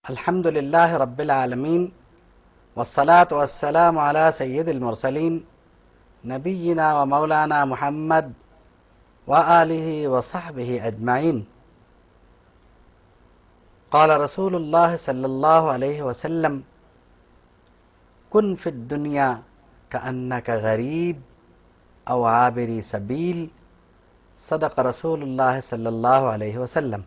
الحمد لله رب العالمين والصلاة والسلام على سيد المرسلين نبينا ومولانا محمد وآله وصحبه أجمعين. قال رسول الله صلى الله عليه وسلم: كن في الدنيا كأنك غريب أو عابر سبيل. صدق رسول الله صلی اللہ علیہ وسلم.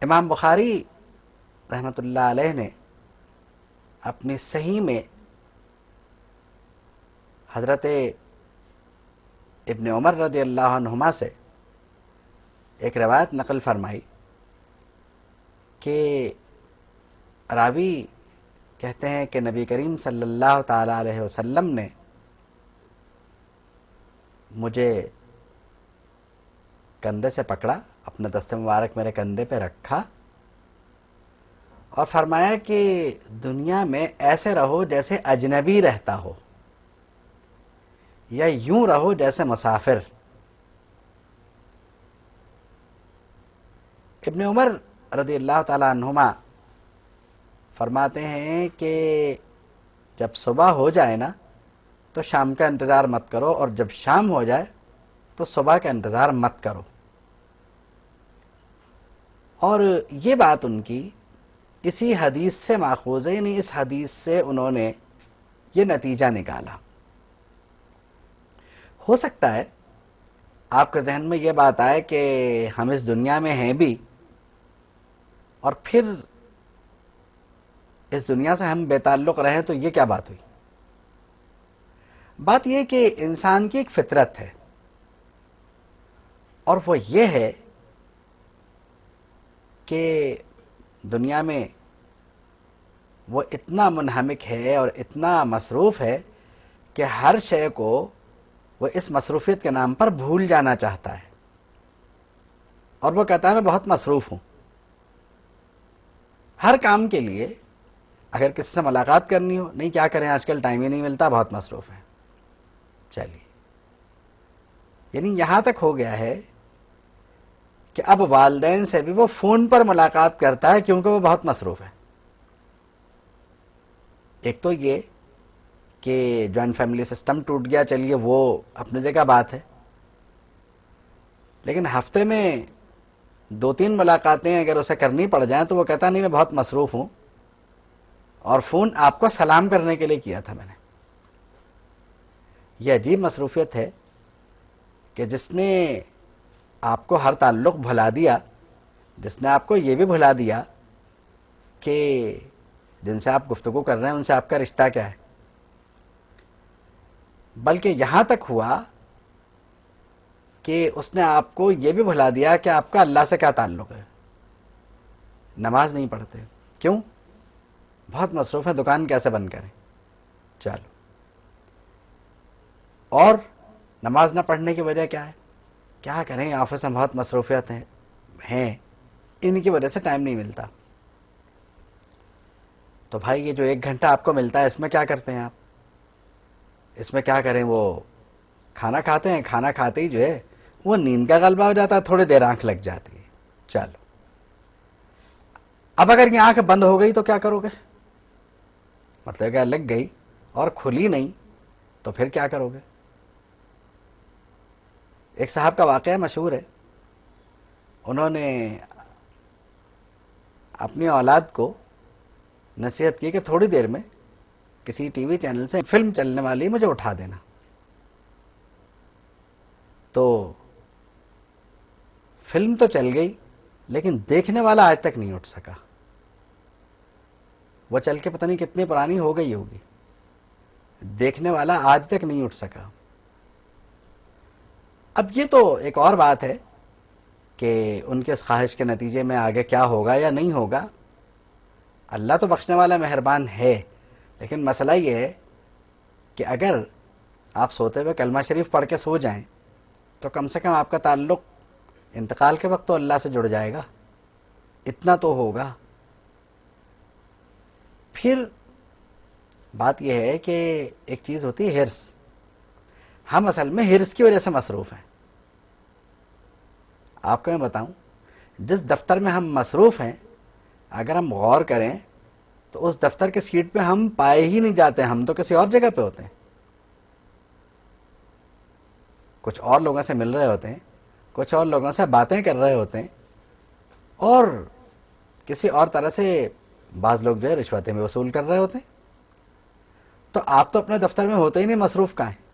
امام بخاری رحمۃ اللہ علیہ نے اپنی صحیح میں حضرت ابن عمر رضی اللہ عنہما سے ایک روایت نقل فرمائی کہ راوی کہتے ہیں کہ نبی کریم صلی اللہ تعالی علیہ وسلم نے مجھے کندھے سے پکڑا، اپنا دست مبارک میرے کندھے پہ رکھا اور فرمایا کہ دنیا میں ایسے رہو جیسے اجنبی رہتا ہو، یا یوں رہو جیسے مسافر. ابن عمر رضی اللہ تعالی عنہما فرماتے ہیں کہ جب صبح ہو جائے نا تو شام کا انتظار مت کرو، اور جب شام ہو جائے تو صبح کا انتظار مت کرو. اور یہ بات ان کی اسی حدیث سے ماخوذ ہے، یعنی اس حدیث سے انہوں نے یہ نتیجہ نکالا. ہو سکتا ہے آپ کے ذہن میں یہ بات آئے کہ ہم اس دنیا میں ہیں بھی، اور پھر اس دنیا سے ہم بے تعلق رہیں تو یہ کیا بات ہوئی؟ بات یہ کہ انسان کی ایک فطرت ہے، اور وہ یہ ہے کہ دنیا میں وہ اتنا منہمک ہے اور اتنا مصروف ہے کہ ہر شے کو وہ اس مصروفیت کے نام پر بھول جانا چاہتا ہے، اور وہ کہتا ہے میں بہت مصروف ہوں. ہر کام کے لیے اگر کسی سے ملاقات کرنی ہو، نہیں کیا کریں آج کل ٹائم ہی نہیں ملتا، بہت مصروف ہیں. چلیے، یعنی یہاں تک ہو گیا ہے کہ اب والدین سے بھی وہ فون پر ملاقات کرتا ہے کیونکہ وہ بہت مصروف ہے. ایک تو یہ کہ جوائنٹ فیملی سسٹم ٹوٹ گیا، چلیے وہ اپنی جگہ بات ہے، لیکن ہفتے میں 2-3 ملاقاتیں اگر اسے کرنی پڑ جائیں تو وہ کہتا نہیں میں بہت مصروف ہوں، اور فون آپ کو سلام کرنے کے لیے کیا تھا میں نے. یہ عجیب مصروفیت ہے کہ جس نے آپ کو ہر تعلق بھلا دیا، جس نے آپ کو یہ بھی بھلا دیا کہ جن سے آپ گفتگو کر رہے ہیں ان سے آپ کا رشتہ کیا ہے. بلکہ یہاں تک ہوا کہ اس نے آپ کو یہ بھی بھلا دیا کہ آپ کا اللہ سے کیا تعلق ہے. نماز نہیں پڑھتے، کیوں؟ بہت مصروف ہے، دکان کیسے بند کریں. چلو، اور نماز نہ پڑھنے کی وجہ کیا ہے؟ کیا کریں، آفس میں بہت مصروفیت ہیں، ان کی وجہ سے ٹائم نہیں ملتا. تو بھائی یہ جو 1 گھنٹہ آپ کو ملتا ہے اس میں کیا کرتے ہیں آپ؟ اس میں کیا کریں، وہ کھانا کھاتے ہیں، کھانا کھاتے ہی جو ہے وہ نیند کا غلبہ ہو جاتا ہے، تھوڑی دیر آنکھ لگ جاتی ہے. چلو، اب اگر یہ آنکھ بند ہو گئی تو کیا کرو گے؟ مطلب کہ لگ گئی اور کھلی نہیں تو پھر کیا کرو گے؟ ایک صاحب کا واقعہ مشہور ہے، انہوں نے اپنی اولاد کو نصیحت کی کہ تھوڑی دیر میں کسی ٹی وی چینل سے فلم چلنے والی مجھے اٹھا دینا. تو فلم تو چل گئی لیکن دیکھنے والا آج تک نہیں اٹھ سکا. وہ چل کے پتہ نہیں کتنی پرانی ہو گئی ہوگی، دیکھنے والا آج تک نہیں اٹھ سکا. اب یہ تو ایک اور بات ہے کہ ان کے اس خواہش کے نتیجے میں آگے کیا ہوگا یا نہیں ہوگا. اللہ تو بخشنے والا مہربان ہے، لیکن مسئلہ یہ ہے کہ اگر آپ سوتے ہوئے کلمہ شریف پڑھ کے سو جائیں تو کم سے کم آپ کا تعلق انتقال کے وقت تو اللہ سے جڑ جائے گا، اتنا تو ہوگا. پھر بات یہ ہے کہ ایک چیز ہوتی ہے ہرس. ہم اصل میں ہرس کی وجہ سے مصروف ہیں. آپ کو میں بتاؤں جس دفتر میں ہم مصروف ہیں، اگر ہم غور کریں تو اس دفتر کی سیٹ پہ ہم پائے ہی نہیں جاتے، ہم تو کسی اور جگہ پہ ہوتے ہیں، کچھ اور لوگوں سے مل رہے ہوتے ہیں، کچھ اور لوگوں سے باتیں کر رہے ہوتے ہیں، اور کسی اور طرح سے بعض لوگ جو ہے رشوتیں بھی وصول کر رہے ہوتے ہیں۔ تو آپ تو اپنے دفتر میں ہوتے ہی نہیں، مصروف کہاں ہیں؟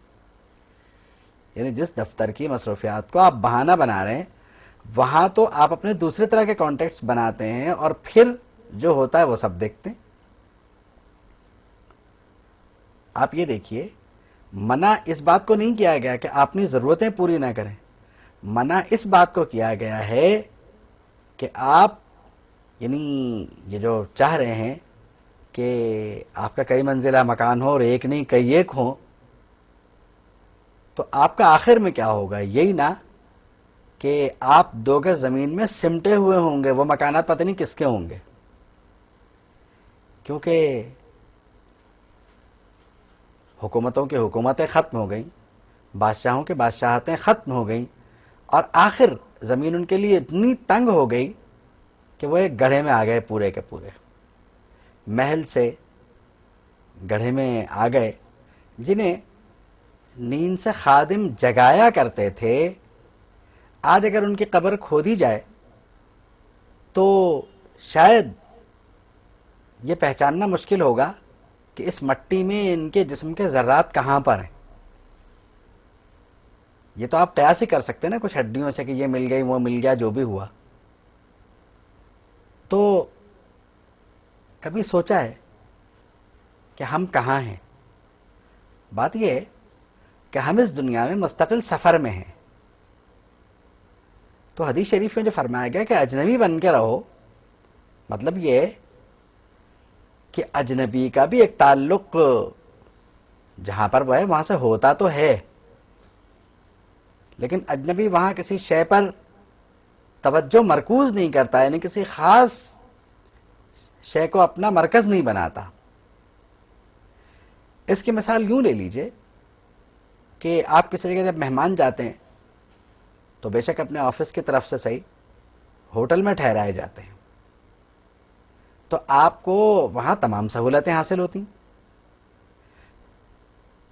یعنی جس دفتر کی مصروفیات کو آپ بہانہ بنا رہے ہیں، وہاں تو آپ اپنے دوسرے طرح کے کانٹیکٹس بناتے ہیں اور پھر جو ہوتا ہے وہ سب دیکھتے ہیں۔ آپ یہ دیکھیے، منع اس بات کو نہیں کیا گیا کہ آپ اپنی ضرورتیں پوری نہ کریں، منع اس بات کو کیا گیا ہے کہ آپ یعنی یہ جو چاہ رہے ہیں کہ آپ کا کئی منزلہ مکان ہو اور ایک نہیں کئی ایک ہوں، تو آپ کا آخر میں کیا ہوگا؟ یہی نا کہ آپ 2 گز زمین میں سمٹے ہوئے ہوں گے، وہ مکانات پتہ نہیں کس کے ہوں گے، کیونکہ حکومتوں کی حکومتیں ختم ہو گئیں، بادشاہوں کی بادشاہتیں ختم ہو گئیں، اور آخر زمین ان کے لیے اتنی تنگ ہو گئی کہ وہ ایک گڑھے میں آ گئے، پورے کے پورے محل سے گڑھے میں آ گئے، جنہیں نیند سے خادم جگایا کرتے تھے۔ آج اگر ان کی قبر کھودی جائے تو شاید یہ پہچاننا مشکل ہوگا کہ اس مٹی میں ان کے جسم کے ذرات کہاں پر ہیں۔ یہ تو آپ قیاس ہی کر سکتے ہیں نا کچھ ہڈیوں سے کہ یہ مل گئی، وہ مل گیا، جو بھی ہوا۔ تو کبھی سوچا ہے کہ ہم کہاں ہیں؟ بات یہ ہے کہ ہم اس دنیا میں مستقل سفر میں ہیں۔ تو حدیث شریف میں جو فرمایا گیا کہ اجنبی بن کے رہو، مطلب یہ کہ اجنبی کا بھی ایک تعلق جہاں پر وہ ہے وہاں سے ہوتا تو ہے، لیکن اجنبی وہاں کسی شے پر توجہ مرکوز نہیں کرتا، یعنی کسی خاص شے کو اپنا مرکز نہیں بناتا۔ اس کی مثال یوں لے لیجئے کہ آپ کسی جگہ جب مہمان جاتے ہیں تو بے شک اپنے آفس کی طرف سے صحیح ہوٹل میں ٹھہرائے جاتے ہیں، تو آپ کو وہاں تمام سہولتیں حاصل ہوتی ہیں،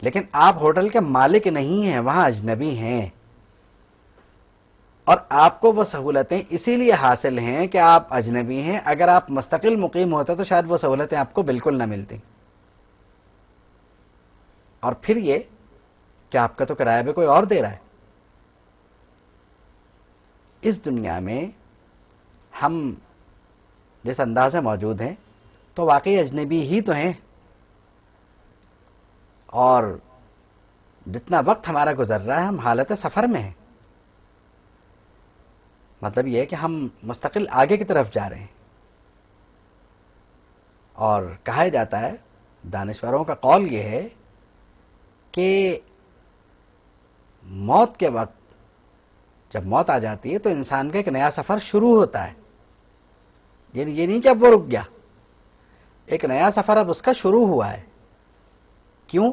لیکن آپ ہوٹل کے مالک نہیں ہیں، وہاں اجنبی ہیں، اور آپ کو وہ سہولتیں اسی لیے حاصل ہیں کہ آپ اجنبی ہیں۔ اگر آپ مستقل مقیم ہوتے تو شاید وہ سہولتیں آپ کو بالکل نہ ملتی۔ اور پھر یہ کہ آپ کا تو کرایہ بھی کوئی اور دے رہا ہے۔ اس دنیا میں ہم جس انداز سے موجود ہیں تو واقعی اجنبی ہی تو ہیں، اور جتنا وقت ہمارا گزر رہا ہے ہم حالت سفر میں ہیں۔ مطلب یہ ہے کہ ہم مستقل آگے کی طرف جا رہے ہیں، اور کہا جاتا ہے، دانشوروں کا قول یہ ہے کہ موت کے وقت جب موت آ جاتی ہے تو انسان کا ایک نیا سفر شروع ہوتا ہے، یعنی یہ نہیں کہ اب وہ رک گیا، ایک نیا سفر اب اس کا شروع ہوا ہے۔ کیوں؟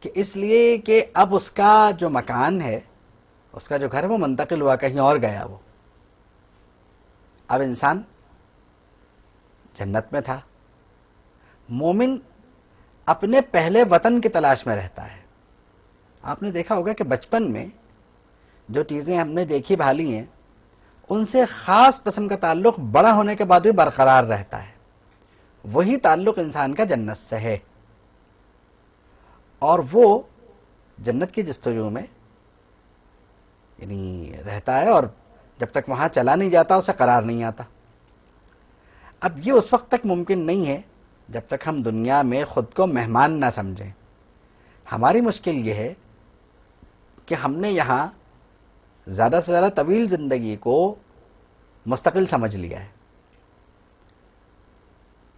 کہ اس لیے کہ اب اس کا جو مکان ہے، اس کا جو گھر ہے، وہ منتقل ہوا، کہیں اور گیا وہ۔ اب انسان جنت میں تھا، مومن اپنے پہلے وطن کی تلاش میں رہتا ہے۔ آپ نے دیکھا ہوگا کہ بچپن میں جو چیزیں ہم نے دیکھی بھالی ہیں، ان سے خاص قسم کا تعلق بڑا ہونے کے بعد بھی برقرار رہتا ہے، وہی تعلق انسان کا جنت سے ہے، اور وہ جنت کی جستجو میں یعنی رہتا ہے، اور جب تک وہاں چلا نہیں جاتا اسے قرار نہیں آتا۔ اب یہ اس وقت تک ممکن نہیں ہے جب تک ہم دنیا میں خود کو مہمان نہ سمجھیں۔ ہماری مشکل یہ ہے کہ ہم نے یہاں زیادہ سے زیادہ طویل زندگی کو مستقل سمجھ لیا ہے،